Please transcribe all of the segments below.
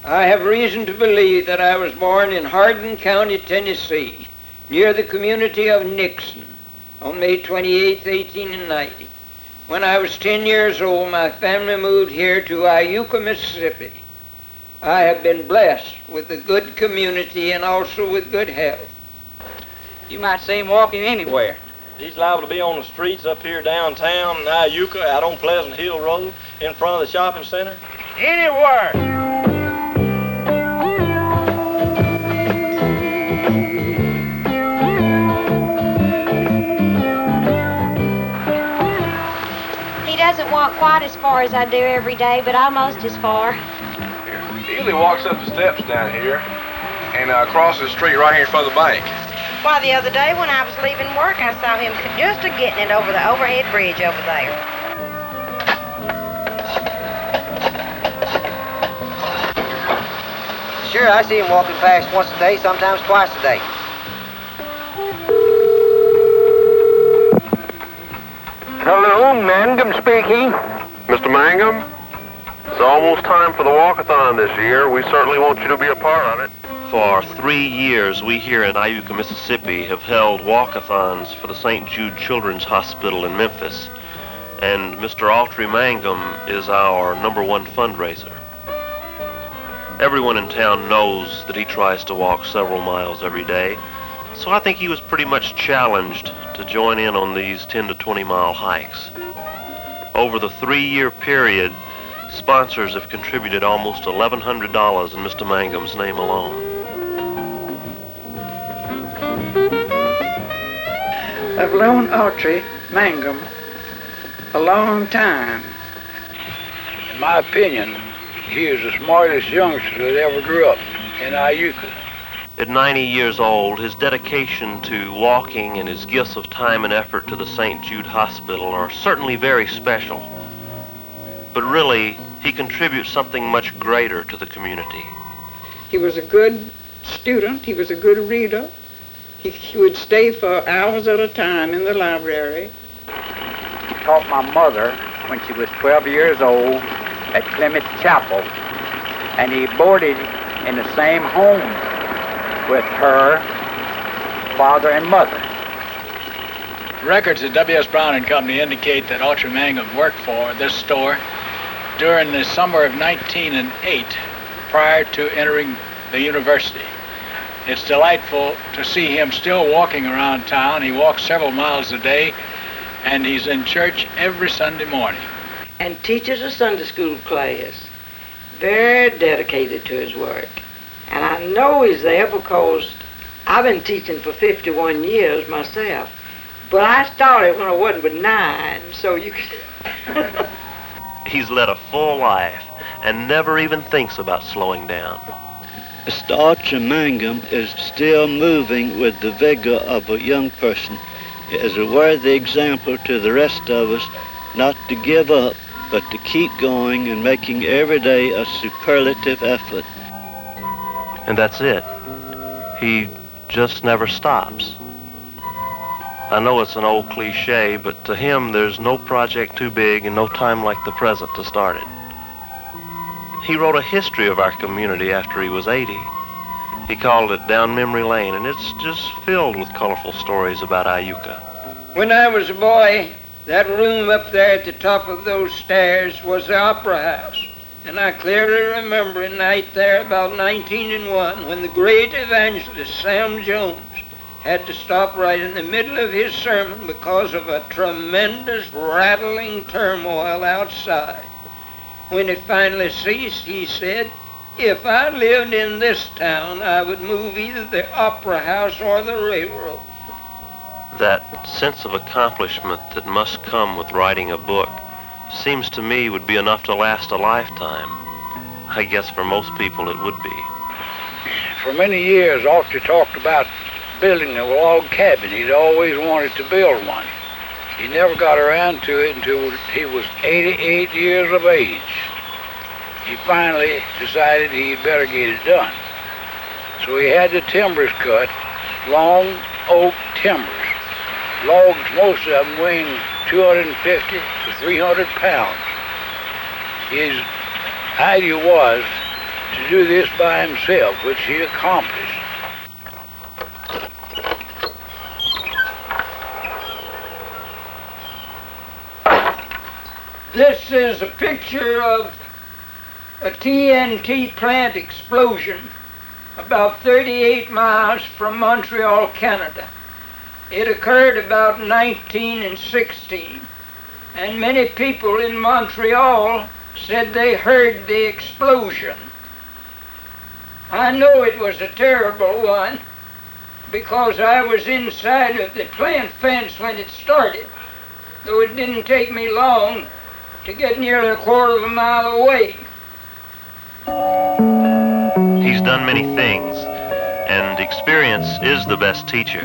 I have reason to believe that I was born in Hardin County, Tennessee, near the community of Nixon, on May 28, 1890. When I was 10 years old, my family moved here to Iuka, Mississippi. I have been blessed with a good community and also with good health. You might see him walking anywhere. He's liable to be on the streets up here downtown, in Iuka, out on Pleasant Hill Road, in front of the shopping center. Anywhere! He doesn't walk quite as far as I do every day, but almost as far. He usually walks up the steps down here and crosses the street right here in front of the bank. Why, the other day when I was leaving work, I saw him just getting it over the overhead bridge over there. Sure, I see him walking past once a day, sometimes twice a day. Hello, Mangum speaking. Mr. Mangum, it's almost time for the walkathon this year. We certainly want you to be a part of it. For 3 years, we here in Iuka, Mississippi have held walkathons for the St. Jude Children's Hospital in Memphis, and Mr. Autry Mangum is our #1 fundraiser. Everyone in town knows that he tries to walk several miles every day, so I think he was pretty much challenged to join in on these 10 to 20 mile hikes. Over the 3-year period, sponsors have contributed almost $1,100 in Mr. Mangum's name alone. I've known Autry Mangum a long time. In my opinion, he is the smartest youngster that ever grew up in Iuka. At 90 years old, his dedication to walking and his gifts of time and effort to the St. Jude Hospital are certainly very special. But really, he contributes something much greater to the community. He was a good student. He was a good reader. He would stay for hours at a time in the library. He taught my mother when she was 12 years old at Plymouth Chapel, and he boarded in the same home with her father and mother. Records at W.S. Brown and Company indicate that Autry Mangum worked for this store during the summer of 1908, prior to entering the university. It's delightful to see him still walking around town. He walks several miles a day, and he's in church every Sunday morning. And teaches a Sunday school class. Very dedicated to his work. And I know he's there because I've been teaching for 51 years myself. But I started when I wasn't but 9, so you can... He's led a full life and never even thinks about slowing down. Mr. Autry Mangum is still moving with the vigor of a young person. He is a worthy example to the rest of us not to give up, but to keep going and making every day a superlative effort. And that's it. He just never stops. I know it's an old cliche, but to him there's no project too big and no time like the present to start it. He wrote a history of our community after he was 80. He called it Down Memory Lane, and it's just filled with colorful stories about Iuka. When I was a boy, that room up there at the top of those stairs was the Opera House. And I clearly remember a night there about 1901 when the great evangelist Sam Jones had to stop right in the middle of his sermon because of a tremendous rattling turmoil outside. When it finally ceased, he said, "If I lived in this town, I would move either the Opera House or the railroad." That sense of accomplishment that must come with writing a book seems to me would be enough to last a lifetime. I guess for most people it would be. For many years, Autry talked about building a log cabin. He'd always wanted to build one. He never got around to it until he was 88 years of age. He finally decided he'd better get it done. So he had the timbers cut, long oak timbers. Logs, most of them weighing 250 to 300 pounds. His idea was to to do this by himself, which he accomplished. This is a picture of a TNT plant explosion about 38 miles from Montreal, Canada. It occurred about 1916, and many people in Montreal said they heard the explosion. I know it was a terrible one because I was inside of the plant fence when it started, though it didn't take me long to get nearly a quarter of a mile away. He's done many things, and experience is the best teacher,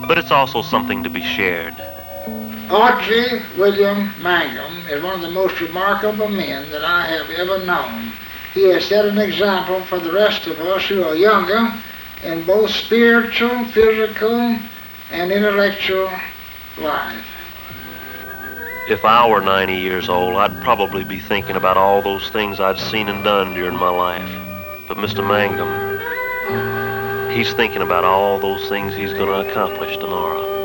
but it's also something to be shared. Archie William Mangum is one of the most remarkable men that I have ever known. He has set an example for the rest of us who are younger in both spiritual, physical, and intellectual life. If I were 90 years old, I'd probably be thinking about all those things I've seen and done during my life. But Mr. Mangum, he's thinking about all those things he's going to accomplish tomorrow.